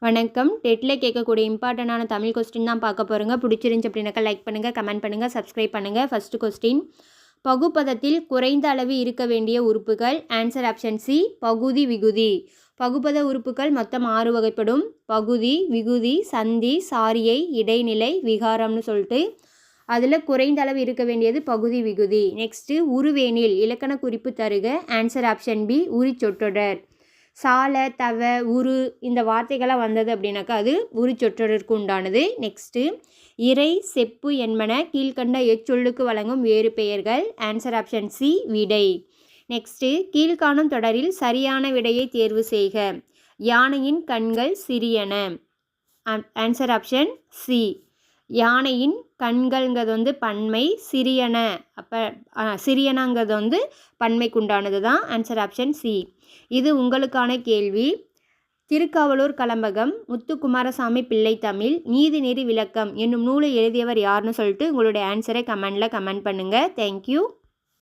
வணக்கம். டெட்டில் கேட்கக்கூடிய இம்பார்ட்டண்டான தமிழ் கொஸ்டின் தான் பார்க்க போகிறோங்க. பிடிச்சிருந்துச்சி அப்படின்னாக்கா லைக் பண்ணுங்கள், கமெண்ட் பண்ணுங்கள், சப்ஸ்கிரைப் பண்ணுங்கள். ஃபஸ்ட்டு கொஸ்டின், பகுப்பதத்தில் குறைந்த அளவு இருக்க வேண்டிய உறுப்புகள். ஆன்சர் ஆப்ஷன் சி, பகுதி விகுதி. பகுப்பத உறுப்புகள் மொத்தம் 6 வகைப்படும். பகுதி, விகுதி, சந்தி, சாரியை, இடைநிலை, விகாரம்னு சொல்லிட்டு அதில் குறைந்த அளவு இருக்க வேண்டியது பகுதி விகுதி. நெக்ஸ்ட்டு, உருவேனில் இலக்கண குறிப்பு தருக. ஆன்சர் ஆப்ஷன் பி, உரிச்சொற்றொடர். சால, தவ, உரு இந்த வார்த்தைகளாக வந்தது அப்படின்னாக்கா அது உரிச்சொற்றொடருக்கு உண்டானது. நெக்ஸ்ட்டு, இறை, செப்பு என்பன கீழ்கண்ட எச்சொல்லுக்கு வழங்கும் வேறு பெயர்கள். ஆன்சர் ஆப்ஷன் சி, விடை. நெக்ஸ்ட்டு, கீழ்காணும் தொடரில் சரியான விடையை தேர்வு செய்க. யானையின் கண்கள் சிறியன. Answer option C. யானையின் கண்கள்ங்கிறது பன்மை, சிறியன அப்போ சிறியனங்கிறது பன்மைக்குண்டானது தான். Answer option C. இது உங்களுக்கான கேள்வி. திருக்காவலூர் கலம்பகம் முத்துக்குமாரசாமி பிள்ளை தமிழ் நீதிநெறி விளக்கம் என்னும் நூலை எழுதியவர் யாருன்னு சொல்லிட்டு உங்களுடைய ஆன்சரை கமெண்ட் பண்ணுங்கள். தேங்க்யூ.